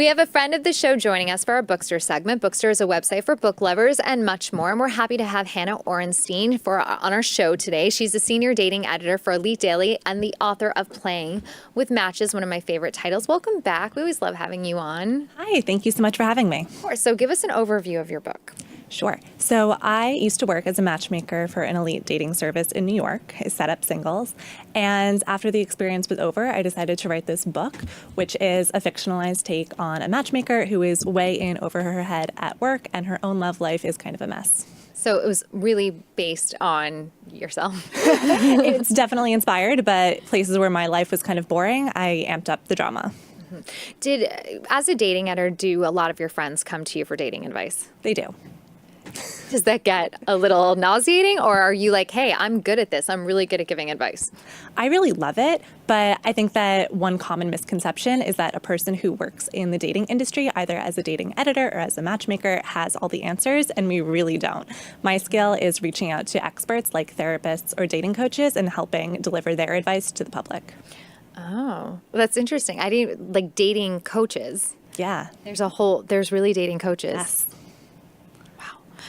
We have a friend of the show joining us for our Bookstore segment. Bookstore is a website for book lovers and much more. And we're happy to have Hannah Orenstein on our show today. She's a senior dating editor for Elite Daily and the author of Playing with Matches, one of my favorite titles. Welcome back. We always love having you on. Hi, thank you so much for having me. Of course. So give us an overview of your book. Sure. So I used to work as a matchmaker for an elite dating service in New York. I set up singles. And after the experience was over, I decided to write this book, which is a fictionalized take on a matchmaker who is way in over her head at work, and her own love life is kind of a mess. So it was really based on yourself. It's definitely inspired, but places where my life was kind of boring, I amped up the drama. As a dating editor, do a lot of your friends come to you for dating advice? They do. Does that get a little nauseating, or are you like, hey, I'm good at this. I'm really good at giving advice? I really love it, but I think that one common misconception is that a person who works in the dating industry, either as a dating editor or as a matchmaker, has all the answers, and we really don't. My skill is reaching out to experts like therapists or dating coaches and helping deliver their advice to the public. Oh, that's interesting. I didn't like dating coaches. Yeah. There's really dating coaches. Yes.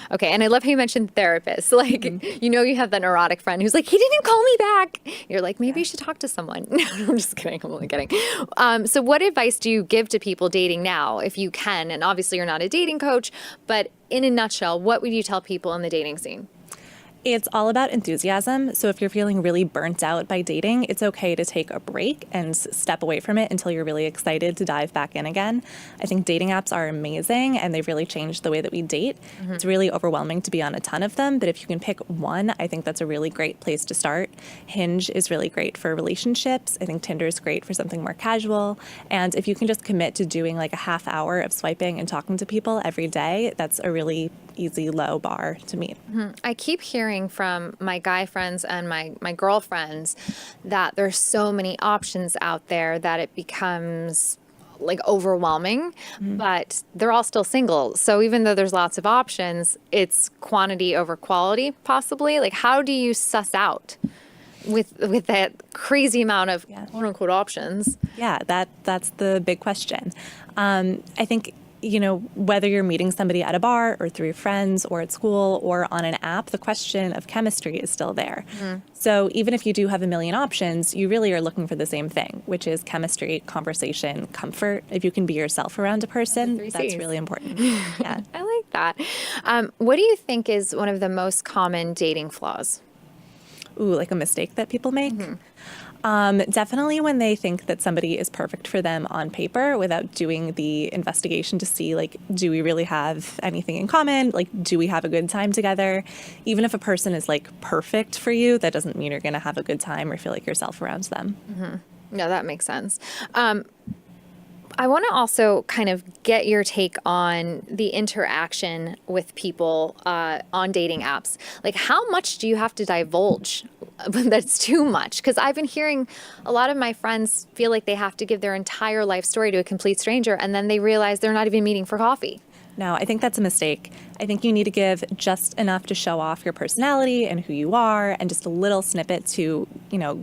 Okay, and I love how you mentioned therapists. Like, you have that neurotic friend who's like, he didn't call me back. You're like, maybe you should talk to someone. No, I'm just kidding. I'm only kidding. So what advice do you give to people dating now, if you can? And obviously you're not a dating coach, but in a nutshell, what would you tell people in the dating scene? It's all about enthusiasm. So if you're feeling really burnt out by dating, it's okay to take a break and step away from it until you're really excited to dive back in again. I think dating apps are amazing and they've really changed the way that we date. It's really overwhelming to be on a ton of them, but if you can pick one, I think that's a really great place to start. Hinge is really great for relationships. I think Tinder is great for something more casual. And if you can just commit to doing like a half hour of swiping and talking to people every day, that's a really easy, low bar to meet. I keep hearing from my guy friends and my girlfriends that there's so many options out there that it becomes like overwhelming, but they're all still single. So even though there's lots of options, it's quantity over quality, possibly. Like, how do you suss out with that crazy amount of quote unquote options? Yeah, that's the big question. I think whether you're meeting somebody at a bar or through friends or at school or on an app, the question of chemistry is still there. So even if you do have a million options, you really are looking for the same thing, which is chemistry, conversation, comfort. If you can be yourself around a person, that's really important. Yeah. I like that. What do you think is one of the most common dating flaws? Ooh, like a mistake that people make? Definitely when they think that somebody is perfect for them on paper without doing the investigation to see, like, do we really have anything in common? Like, do we have a good time together? Even if a person is, like, perfect for you, that doesn't mean you're going to have a good time or feel like yourself around them. No, that makes sense. I want to also kind of get your take on the interaction with people on dating apps. Like, how much do you have to divulge that's too much? Because I've been hearing a lot of my friends feel like they have to give their entire life story to a complete stranger, and then they realize they're not even meeting for coffee. No, I think that's a mistake. I think you need to give just enough to show off your personality and who you are, and just a little snippet to,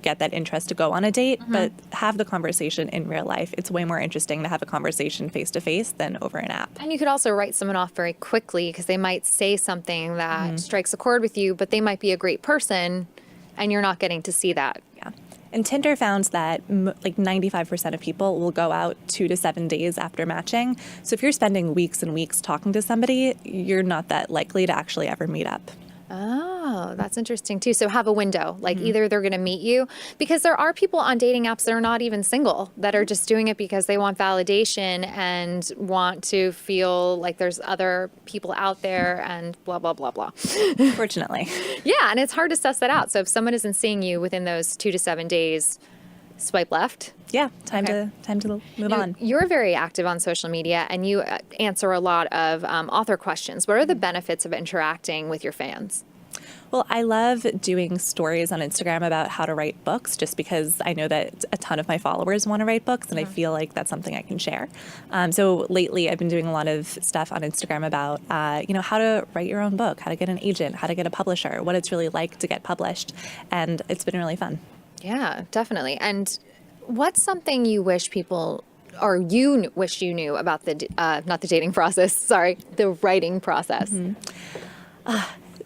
get that interest to go on a date, but have the conversation in real life. It's way more interesting to have a conversation face to face than over an app. And you could also write someone off very quickly because they might say something that strikes a chord with you, but they might be a great person and you're not getting to see that. Yeah. And Tinder found that like 95% of people will go out 2 to 7 days after matching. So if you're spending weeks and weeks talking to somebody, you're not that likely to actually ever meet up. Oh, that's interesting too. So have a window, like either they're going to meet you, because there are people on dating apps that are not even single, that are just doing it because they want validation and want to feel like there's other people out there and blah, blah, blah, blah. Fortunately. Yeah. And it's hard to suss that out. So if someone isn't seeing you within those 2 to 7 days, swipe left. Yeah, time to move on. You're very active on social media and you answer a lot of author questions. What are the benefits of interacting with your fans? Well, I love doing stories on Instagram about how to write books just because I know that a ton of my followers want to write books and I feel like that's something I can share. So lately I've been doing a lot of stuff on Instagram about, how to write your own book, how to get an agent, how to get a publisher, what it's really like to get published. And it's been really fun. Yeah, definitely. And what's something you wish people or you wish you knew about not the dating process, sorry, the writing process?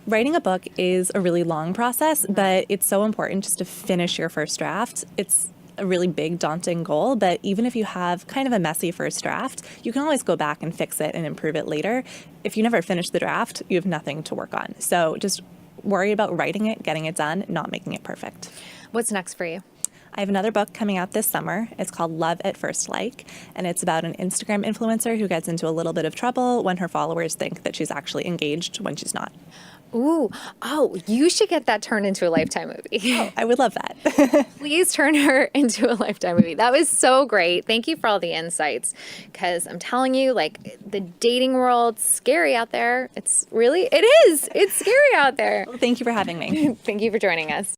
Writing a book is a really long process, but it's so important just to finish your first draft. It's a really big, daunting goal, but even if you have kind of a messy first draft, you can always go back and fix it and improve it later. If you never finish the draft, you have nothing to work on. So just worry about writing it, getting it done, not making it perfect. What's next for you? I have another book coming out this summer. It's called Love at First Like, and it's about an Instagram influencer who gets into a little bit of trouble when her followers think that she's actually engaged when she's not. Ooh, oh, you should get that turned into a Lifetime movie. Oh, I would love that. Please turn her into a Lifetime movie. That was so great. Thank you for all the insights, because I'm telling you, like, the dating world's scary out there. It's scary out there. Well, thank you for having me. Thank you for joining us.